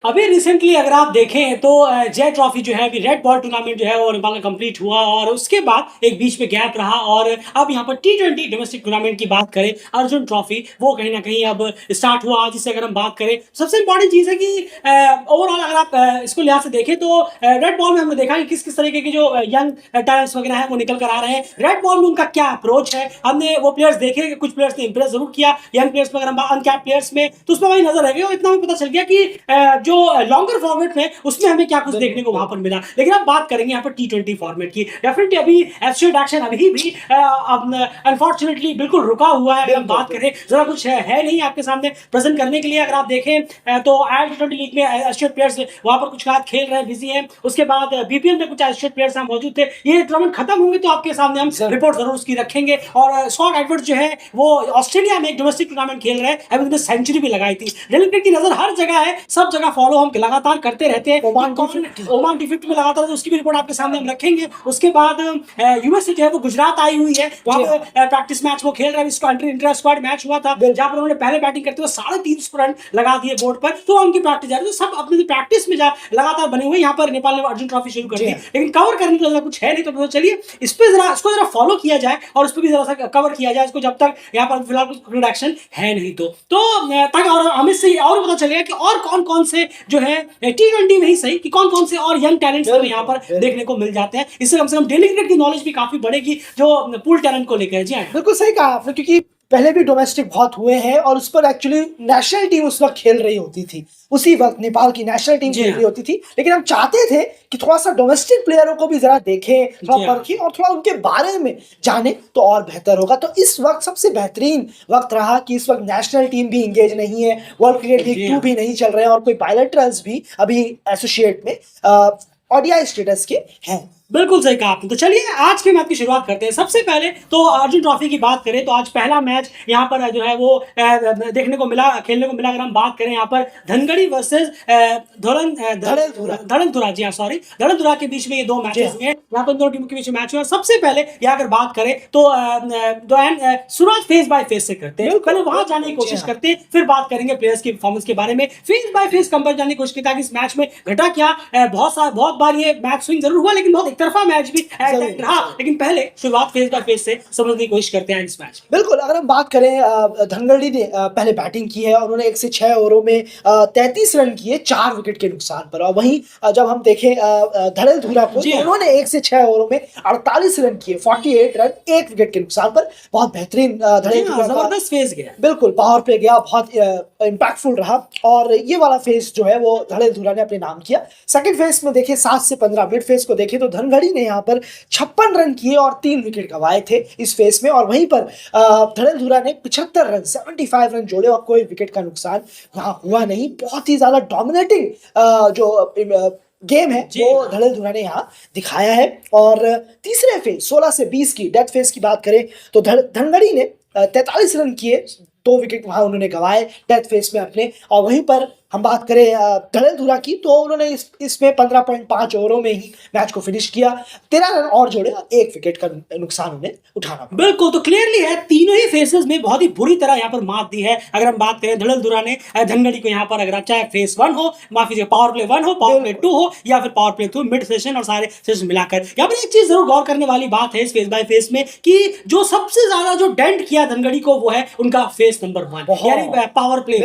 अभी रिसेंटली अगर आप देखें तो जय ट्रॉफी जो है अभी रेड बॉल टूर्नामेंट जो है वो नेपाल में कंप्लीट हुआ और उसके बाद एक बीच में गैप रहा और अब यहाँ पर T20 डोमेस्टिक टूर्नामेंट की बात करें अर्जुन ट्रॉफी वो कहीं ना कहीं अब स्टार्ट हुआ। जिससे अगर हम बात करें सबसे इंपॉर्टेंट चीज़ है कि ओवरऑल अगर आप इसको लिहाज से देखें तो रेड बॉल में हमने देखा कि किस किस तरीके के जो यंग टैलेंट्स वगैरह है वो निकल कर आ रहे हैं। रेड बॉल में उनका क्या अप्रोच है हमने वो प्लेयर्स देखे कि कुछ प्लेयर्स ने इंप्रेस जरूर किया यंग प्लेयर्स में। अगर हम अनकैप प्लेयर्स में तो उसमें वही नजर रह गई और इतना भी पता चल गया कि जो लॉन्गर फॉर्मेट में उसमें हमें क्या कुछ देखने को वहां पर मिला। लेकिन अब बात करेंगे यहाँ पर T20 फॉर्मेट की। डेफिनेटली अभी एसोसिएट एक्शन अभी भी अनफॉर्चुनेटली बिल्कुल रुका हुआ है। अगर हम बात करें जरा कुछ है नहीं आपके सामने प्रेजेंट करने के लिए। अगर आप देखें तो T20 लीग में एसोसिएट प्लेयर्स वहां पर कुछ खास खेल रहे हैं, बिजी हैं। उसके बाद BPL में कुछ एसोसिएट प्लेयर्स मौजूद थे। ये टूर्नामेंट खत्म होंगे तो आपके सामने हम रिपोर्ट जरूर उसकी रखेंगे। और स्कॉट एडवर्ड्स जो है वो ऑस्ट्रेलिया में एक डोमेस्टिक टूर्नामेंट खेल रहे हैं, अभी उन्होंने सेंचुरी भी लगाई थी। डेली क्रिकेट की नजर हर जगह है, सब जगह फॉलो हम लगातार करते रहते हैं। ओमान T50 में लगातार उसकी भी रिपोर्ट आपके सामने हम रखेंगे। उसके बाद यूएसए जो है वो गुजरात आई हुई है, वहां पर प्रैक्टिस मैच वो खेल रहा है। इंटर स्क्वाड मैच हुआ था जहां पर उन्होंने पहले बैटिंग करते हुए 350 रन लगा दिए बोर्ड पर। तो उनकी प्रैक्टिस जा रही है, तो सब अपनी प्रैक्टिस में लगातार बने हुए। यहाँ पर नेपाल ने अर्जुन ट्रॉफी शुरू कर दी, लेकिन कवर करने के लिए कुछ है नहीं। तो चलिए इस पे इसको जरा फॉलो किया जाए और उस पर भी जरा सा कवर किया जाए इसको, जब तक यहाँ पर फिलहाल कुछ प्रोडक्शन है नहीं। तो ताकि और हमें से और पता चलेगा कि और कौन कौन से जो है T20 में ही सही कि कौन कौन से और यंग टैलेंट्स हमें यहाँ पर देखने को मिल जाते हैं। इससे कम से कम डेली क्रिकेट की नॉलेज भी काफी बढ़ेगी जो पूल टैलेंट को लेकर। जी बिल्कुल सही कहा आपने, क्योंकि पहले भी डोमेस्टिक बहुत हुए हैं और उस पर एक्चुअली नेशनल टीम उस वक्त खेल रही होती थी। उसी वक्त नेपाल की नेशनल टीम खेल रही होती थी। लेकिन हम चाहते थे कि थोड़ा सा डोमेस्टिक प्लेयरों को भी जरा देखें, थोड़ा परखें और थोड़ा उनके बारे में जाने तो और बेहतर होगा। तो इस वक्त सबसे बेहतरीन वक्त रहा कि इस वक्त नेशनल टीम भी इंगेज नहीं है, वर्ल्ड क्रिकेट लीग 2 भी नहीं चल रहे हैं और कोई बायलैटरल्स भी अभी एसोसिएट में ODI स्टेटस के हैं। बिल्कुल सही कहा आपने। तो चलिए आज के मैच की शुरुआत करते हैं। सबसे पहले तो अर्जुन ट्रॉफी की बात करें तो आज पहला मैच यहाँ पर जो है वो देखने को मिला, खेलने को मिला। अगर हम बात करें यहाँ पर धनगढ़ी वर्सेस धड़नधुरा, जी हाँ सॉरी, धड़नधुरा के बीच में ये दो मैचेस हुए हैं। यहाँ पर दोनों टीमों के बीच में मैच हुआ। सबसे पहले यहाँ अगर बात करें तो शुरुआत फेस बाय फेस से करते हैं। पहले वहां जाने की कोशिश करते हैं, फिर बात करेंगे प्लेयर्स की परफॉर्मेंस के बारे में। फेस बाय फेस कंपेयर जाने की कोशिश की ताकि इस मैच में घटा क्या। बहुत बार ये मैच स्विंग जरूर हुआ लेकिन बहुत तरफा मैच भी रहा। लेकिन पहले शुरुआत फेस बाय फेस से समझने की कोशिश करते हैं इस मैच। बिल्कुल, अगर हम बात करें धनगढ़ी ने पहले बैटिंग की है और उन्होंने 1 से 6 ओवरों में 33 रन किए 4 विकेट के नुकसान पर। और वहीं जब हम देखें धड़नधुरा को तो उन्होंने 1 से 6 ओवरों में 48 रन किए 48 रन 1 विकेट के नुकसान पर। बहुत बेहतरीन जबरदस्त फेस गया, बिल्कुल पावर प्ले गया, बहुत इंपैक्टफुल रहा। और ये वाला फेस जो है वो धड़नधुरा ने अपने नाम किया। सेकंड फेस में देखें 7 से 15 मिड फेस को देखें तो धनगढ़ी ने यहाँ पर 56 रन किए और 3 विकेट गंवाए थे इस फेस में। और वहीं पर धड़नधुरा ने 75 रन 75 रन जोड़े और कोई विकेट का नुकसान यहाँ हुआ नहीं। बहुत ही ज्यादा डोमिनेटिंग जो गेम है वो धड़नधुरा ने यहाँ दिखाया है। और तीसरे फेस 16 से 20 की डेथ फेस की बात करें तो धनगढ़ी ने 43 रन किए, 2 विकेट वहां उन्होंने गंवाए डेथ फेस में अपने। और वहीं पर हम बात करें धड़नधुरा की तो उन्होंने इसमें 15.5 ओवरों में ही मैच को फिनिश किया, 13 रन और जोड़े और 1 विकेट का नुकसान उन्हें उठाना। बिल्कुल, तो क्लियरली है तीनों ही फेसेस में बहुत ही बुरी तरह यहाँ पर मात दी है। अगर हम बात करें धड़नधुरा ने धनगढ़ी को यहाँ पर, अगर चाहे फेस 1 हो, माफी से पावर प्ले 1 हो, पावर प्ले 2 हो या फिर पावर प्ले 2 मिड सेशन और सारे सेशन मिलाकर। यहाँ पर एक चीज जरूर गौर करने वाली बात है इस फेस बाय फेस में कि जो सबसे ज्यादा जो डेंट किया धनगढ़ी को वो है उनका फेस नंबर 1 यानी पावर प्ले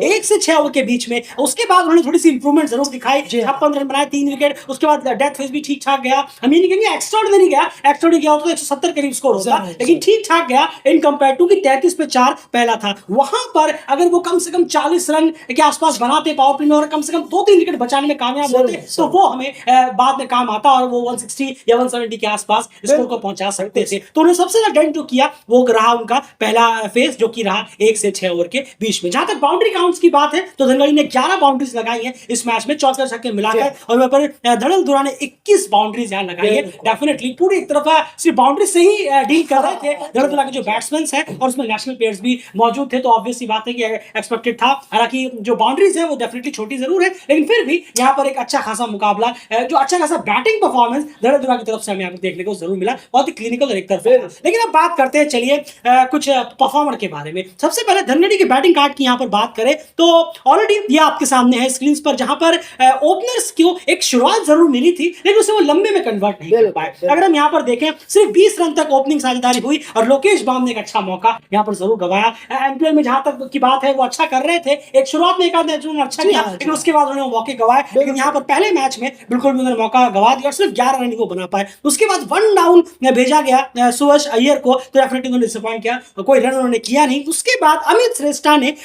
1 से 6 ओवर के बीच में। उसके बाद उन्होंने थोड़ी सी इंप्रूवमेंट जरूर दिखाई, 56 रन बनाए 3 विकेट। उसके बाद डेथ फेस भी ठीक ठाक गया। हम ये नहीं कहेंगे एक्स्ट्राऑर्डिनरी गया, एक्स्ट्राऑर्डिनरी गया तो 170 करीब स्कोर होता, लेकिन ठीक ठाक गया इन कंपेयर टू कि 33 पे 4 पहला था। वहां पर अगर वो कम से कम 40 रन के आसपास बनाते पावर प्ले में और कम से कम 2-3 विकेट बचाने में कामयाब होते तो वो हमें बाद में काम आता और वो 160 या 170 के आसपास स्कोर को पहुंचा सकते थे। तो उन्होंने सबसे ज्यादा डेंट जो किया वो रहा उनका पहला फेस, जो कि रहा 1 से 6 ओवर के बीच में। जहां तक बाउंड्री काउंट्स की बात है तो धनगढ़ी ने 11 बाउंड्रीज लगाई है इस मैच में, 64 छक्के मिलाकर। और वहां पर धड़नधुरा ने 21 बाउंड्रीज यहां लगाई है। डेफिनेटली पूरी एक तरफा सिर्फ बाउंड्री से ही डील कर रहे थे धड़नधुरा के जो बैट्समैन हैं और उसमें नेशनल प्लेयर्स भी मौजूद थे। तो ऑब्वियस सी बात है कि एक्सपेक्टेड था। हालांकि जो बाउंड्रीज है वो डेफिनेटली छोटी जरूर है, लेकिन फिर भी यहाँ पर एक अच्छा खासा मुकाबला, जो अच्छा खासा बैटिंग परफॉर्मेंस धड़नधुरा की तरफ से हमें देखने को जरूर मिला। बहुत ही क्लिनिकल और एक तरफा। लेकिन अब बात करते हैं चलिए कुछ परफॉर्मर के बारे में। सबसे पहले धनगढ़ी के बैटिंग कार्ड की यहाँ पर बात करें तो ऑलरेडी ये आपके सामने है स्क्रीन पर, जहां पर ओपनर्स को एक शुरुआत जरूर मिली थी लेकिन उसे वो लंबे में कन्वर्ट नहीं कर पाए। अगर हम यहाँ पर देखें सिर्फ 20 रन तक ओपनिंग साझेदारी हुई और लोकेश बाम ने एक अच्छा मौका यहाँ पर जरूर गवाया। एनपीएल में जहां तक की बात है वो अच्छा कर रहे थे, एक शुरुआत में एक आध मैच उन्होंने अच्छा किया लेकिन उसके बाद उन्होंने मौके गवाए। लेकिन यहाँ पर पहले मैच में बिल्कुल भी उन्होंने मौका गवा दिया और सिर्फ 11 रन को बना पाए। उसके बाद 1 डाउन भेजा गया सुयश अय्यर को, तो डेफिनेटली उन्होंने डिसअपॉइंट किया, कोई रन उन्होंने किया नहीं। उसके बाद अमित श्रेष्ठा ने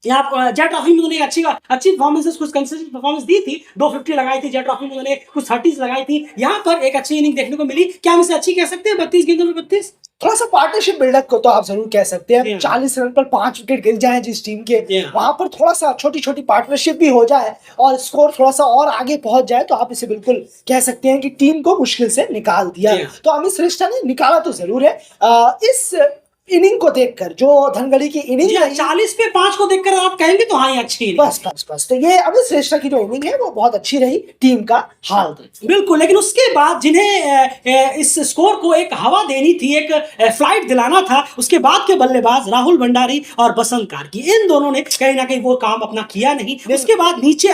यहाँ जेट ट्रॉफी में उन्होंने अच्छी परफॉर्मेंसेस, कुछ कंसिस्टेंट परफॉर्मेंस दी थी, 250 लगाई थी जेट ट्रॉफी में, उन्होंने कुछ 30s लगाई थी। यहाँ पर एक अच्छी इनिंग देखने को मिली, क्या हम इसे अच्छी कह सकते हैं 32 गेंदों में 32? थोड़ा सा पार्टनरशिप बिल्डअप को तो आप जरूर कह सकते हैं। 40 रन पर 5 विकेट गिर जाए जिस टीम के, वहां पर थोड़ा सा छोटी छोटी पार्टनरशिप भी हो जाए और स्कोर थोड़ा सा और आगे पहुंच जाए तो आप इसे बिल्कुल कह सकते हैं कि टीम को मुश्किल से निकाल दिया। तो अमित श्रेष्ठा ने निकाला तो जरूर है। इस इनिंग को देखकर, जो धनगढ़ी की इनिंग है 40 पे 5 को देखकर आप कहेंगे तो हाँ, ये अच्छी इनिंग। बस तो ये अमित श्रेष्ठा की जो इनिंग है वो बहुत अच्छी रही, टीम का हाल बिल्कुल। लेकिन उसके बाद जिन्हें इस स्कोर को एक हवा देनी थी, एक फ्लाइट दिलाना था, उसके बाद के बल्लेबाज राहुल भंडारी और बसंत कार्की, इन दोनों ने कहीं ना कहीं वो काम अपना किया नहीं। उसके बाद नीचे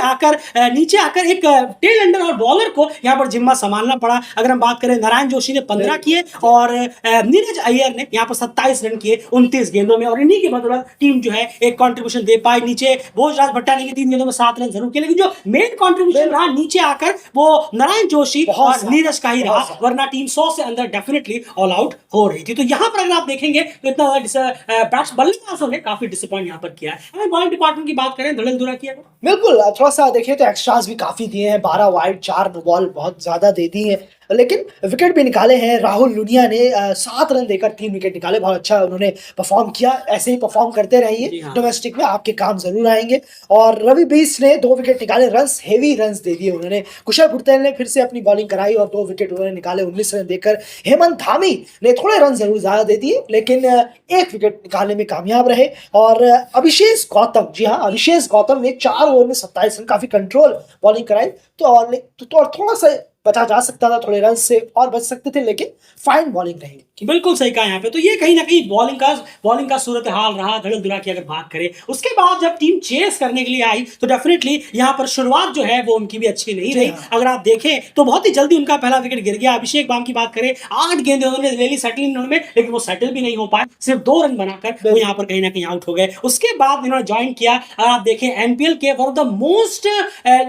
आकर एक टेल एंडर और बॉलर को यहाँ पर जिम्मा संभालना पड़ा। अगर हम बात करें, नारायण जोशी ने 15 किए और नीरज अय्यर ने यहाँ पर 27 रन किए 29 गेंदों में, और इन्हीं की बदौलत टीम जो है एक कंट्रीब्यूशन दे पाई। नीचे भोजराज भट्टा ने 3 गेंदों में 7 रन जरूर किए, लेकिन जो मेन कंट्रीब्यूशन रहा नीचे आकर वो नारायण जोशी और नीरज का ही रहा, वरना टीम 100 से अंदर डेफिनेटली ऑल आउट हो रही थी। तो यहाँ पर अगर आप देखेंगे तो इतना बल्लेबाजों ने काफी डिसअपॉइंट यहाँ पर किया है। अगर बॉलिंग डिपार्टमेंट की बात करें, धड़ल धुरा किया बिल्कुल। थोड़ा सा देखिए तो एक्स्ट्रास भी काफी दिए हैं, 12 वाइड 4 नो बॉल बहुत ज्यादा दे दी है, लेकिन विकेट भी निकाले हैं। राहुल लुनिया ने 7 रन देकर 3 विकेट निकाले, बहुत अच्छा उन्होंने परफॉर्म किया। ऐसे ही परफॉर्म करते रहिए, डोमेस्टिक में आपके काम जरूर आएंगे। और रवि बीस ने 2 विकेट निकाले, हेवी रन्स दे दिए उन्होंने। कुशल पुर्तेल ने फिर से अपनी बॉलिंग कराई और 2 विकेट उन्होंने निकाले 19 रन देकर। हेमंत धामी ने थोड़े रन जरूर ज्यादा दे दिए लेकिन 1 विकेट निकालने में कामयाब रहे। और अभिषेक गौतम, जी हाँ, अभिषेक गौतम ने 4 ओवर में 27 रन, काफी कंट्रोल बॉलिंग कराई। तो थोड़ा सा बचा जा सकता था, थोड़े रन से और बच सकते थे, लेकिन फाइन बॉलिंग रही। बिल्कुल सही कहा यहाँ पे। तो ये कहीं ना कहीं बॉलिंग का सूरत हाल रहा धड़ल धुरा की। अगर बात करें उसके बाद जब टीम चेस करने के लिए आई तो डेफिनेटली यहाँ पर शुरुआत जो है वो उनकी भी अच्छी नहीं रही। अगर आप देखें तो बहुत ही जल्दी उनका पहला विकेट गिर गया। अभिषेक बाम की बात करें, 8 गेंदें उन्होंने ले ली सेटल में, लेकिन वो सेटल भी नहीं हो पाए, सिर्फ 2 रन बनाकर वो यहाँ पर कहीं ना कहीं आउट हो गए। उसके बाद इन्होंने ज्वाइन किया, आप देखें एनपीएल के one of the most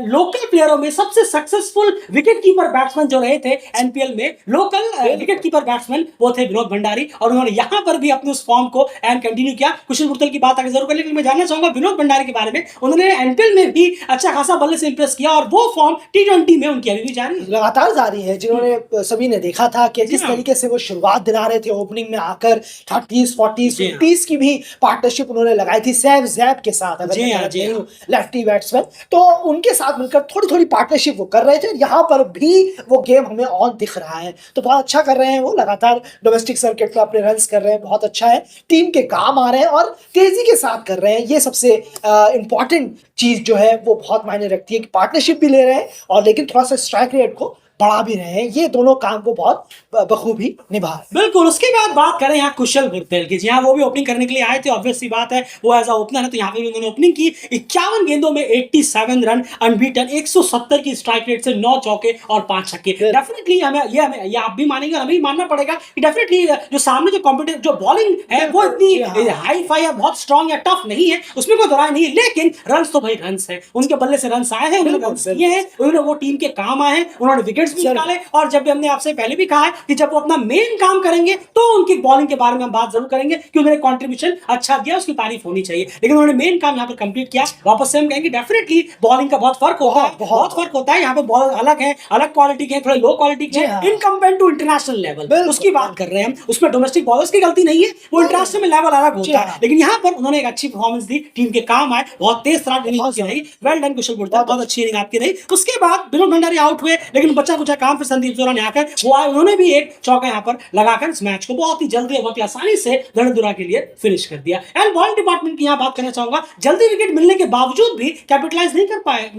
local प्लेयरों में सबसे सक्सेसफुल विकेट कीपर बैट्समैन जो रहे थे एनपीएल में, लोकल विकेट कीपर बैट्समैन वो थे विनोद भंडारी, और उन्होंने यहां पर भी अपने उस फॉर्म को एंड कंटिन्यू किया। कुशल पुर्तेल की बात आगे जरूर कर, लेकिन मैं जानना चाहूंगा विनोद भंडारी के बारे में। उन्होंने एनपीएल में भी अच्छा खासा बल्ले से इंप्रेस किया और वो फॉर्म टी20 में उनकी अभी भी जारी है, लगातार जारी है। जिन्होंने सभी ने देखा था कि किस तरीके से वो शुरुआत दिला रहे थे, ओपनिंग में आकर 30s 40s 50s की भी पार्टनरशिप उन्होंने लगाई थी सैव जैब के साथ, अगर लेफ्टी बैट्समैन, तो उनके साथ मिलकर थोड़ी थोड़ी पार्टनरशिप वो कर रहे थे। यहाँ पर भी वो गेम हमें ऑन दिख रहा है, तो बहुत अच्छा कर रहे हैं वो, लगातार डोमेस्टिक सर्किट में अपने रन्स कर रहे हैं, बहुत अच्छा है, टीम के काम आ रहे हैं और तेजी के साथ कर रहे हैं। ये सबसे इंपॉर्टेंट चीज जो है वो बहुत मायने रखती है कि पार्टनरशिप भी ले रहे हैं और लेकिन थोड़ा सा स्ट्राइक रेट को बढ़ा भी रहे हैं। ये दोनों काम को बहुत बखूबी निभा रहे। बिल्कुल। उसके बाद बात करें यहाँ कुशल पुर्तेल की, यहाँ वो भी ओपनिंग करने के लिए आए थे, ऑब्वियस सी बात है वो एज अ ओपनर है, तो यहाँ पे भी उन्होंने ओपनिंग की। 51 गेंदों में 87 रन, अनबीटन, 170 की स्ट्राइक रेट से 9 चौके और 5 छक्के। डेफिनेटली हमें ये आप भी मानेंगे और हमें भी मानना पड़ेगा कि डेफिनेटली जो सामने जो कॉम्पिटिटिव जो बॉलिंग है वो इतनी हाई फाई या बहुत स्ट्रॉन्ग या टफ नहीं है, उसमें कोई दरार नहीं है, लेकिन रन तो भाई रन है, उनके बल्ले से रन आए हैं, उन्होंने वो टीम के काम आए हैं, उन्होंने विकेट्स भी निकाले। और जब भी हमने आपसे पहले भी कहा है कि जब वो अपना मेन काम करेंगे तो उनकी बॉलिंग के बारे में हम बात जरूर करेंगे कि उन्होंने कंट्रीब्यूशन अच्छा दिया, उसकी तारीफ होनी चाहिए, लेकिन उन्होंने मेन काम यहाँ पर कंप्लीट किया। वापस से हम कहेंगे डेफिनेटली बॉलिंग का बहुत फर्क होता है, बहुत फर्क होता है। यहाँ पे बॉलर अलग है, अलग क्वालिटी के, थोड़े लो क्वालिटी के in compare to international level, उसकी बात कर रहे हैं हम। उसमें डोमेस्टिक बॉलर्स की गलती नहीं है, वो इंटरनेशनल लेवल अलग होता है, लेकिन यहाँ पर उन्होंने एक अच्छी परफॉर्मेंस दी, टीम के काम आए, बहुत तेज रही। वेल डन कुशल पुर्तेल, बहुत अच्छी इनिंग आपकी रही। उसके बाद विनोद भंडारी आउट हुए, लेकिन बचा बचा कुछ काम फिर संदीप जोरा ने आकर वो आए, उन्होंने भी एक चौका यहाँ पर लगाकर इस मैच को बहुत ही जल्दी और बहुत ही आसानी से धड़ेलधुरा के लिए फिनिश कर दिया। एंड बॉलिंग डिपार्टमेंट की यहाँ बात करना चाहूंगा, जल्दी विकेट मिलने के बावजूद भी कैपिटलाइज नहीं कर पाए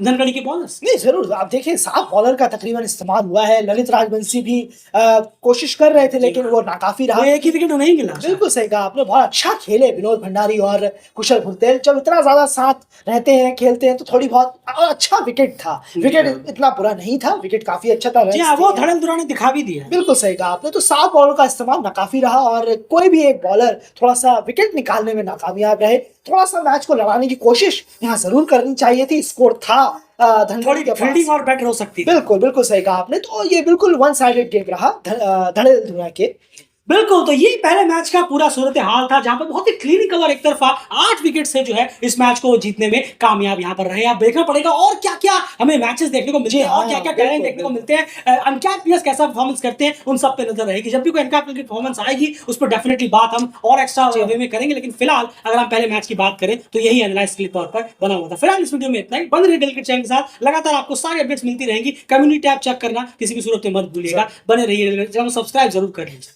धनगढ़ी के बॉलर्स। नहीं जरूर, आप देखिए 7 बॉलर का तकरीबन इस्तेमाल हुआ है। ललित राजवंशी भी कोशिश कर रहे थे लेकिन वो नाकाफी रहा। एक ही विकेट नहीं मिला। बिल्कुल सही कहा आपने, बहुत अच्छा खेले विनोद भंडारी और कुशल भुरतेल। जब इतना ज्यादा साथ रहते हैं खेलते हैं तो थोड़ी बहुत अच्छा विकेट था, विकेट इतना बुरा नहीं था, विकेट काफी अच्छा था। जी हाँ, वो धड़ेलधुरा ने दिखा भी दिया। बिल्कुल सही कहा आपने, तो 7 बॉलर का इस्तेमाल नाकाफी रहा और कोई भी एक बॉलर थोड़ा सा विकेट निकालने में नाकामयाब रहे। थोड़ा सा मैच को लड़ाने की कोशिश यहाँ जरूर करनी चाहिए थी, स्कोर था थोड़ी फील्डिंग और बेटर हो सकती थी। बिल्कुल बिल्कुल सही कहा आपने, तो ये बिल्कुल वन साइडेड गेम रहा धड़ेलधुरा के। बिल्कुल, तो ये पहले मैच का पूरा सूरत हाल था जहां पर बहुत ही क्लीन कवर एक तरफा 8 विकेट से जो है इस मैच को जीतने में कामयाब यहाँ पर रहे। आप देखना पड़ेगा और क्या क्या हमें मैचेस देखने को मिलते हैं और क्या क्या टैलेंट देखने को मिलते हैं, अनकैप्ड प्लेयर्स कैसा परफॉर्मेंस करते हैं, उन सब पे नजर रहेगी। जब भी कोई अनकैप्ड की परफॉर्मेंस आएगी उस पर डेफिनेटली बात हम और एक्स्ट्रा वे में करेंगे, लेकिन फिलहाल अगर हम पहले मैच की बात करें तो यही एनालाइज के तौर पर बना हुआ था। फिलहाल इस वीडियो में इतना ही। बंद रहिए डेली क्रिकेट चैनल के साथ, लगातार आपको सारी अपडेट्स मिलती रहेंगी। कम्युनिटी टैब चेक करना किसी भी सूरत में मत भूलिएगा। बने रहिए, सब्सक्राइब जरूर कर लीजिए।